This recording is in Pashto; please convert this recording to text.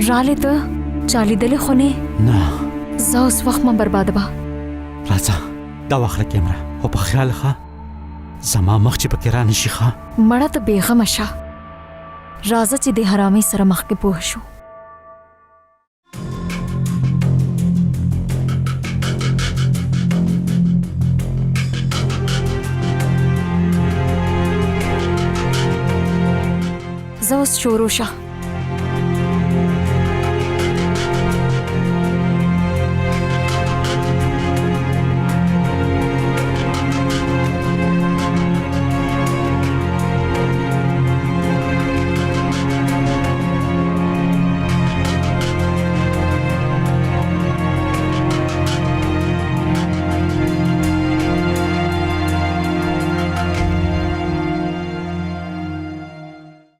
راله ته چالیدلې خو نه نه زه اوس وخت ما برباده به راځه دا واخله کیمره او په خیال ښه زما مخ چې پکې را نشي ښه مړه ته بېغمه شه راځه چې د حرامۍ سره مخکې پوه شو زه اوس شروع شه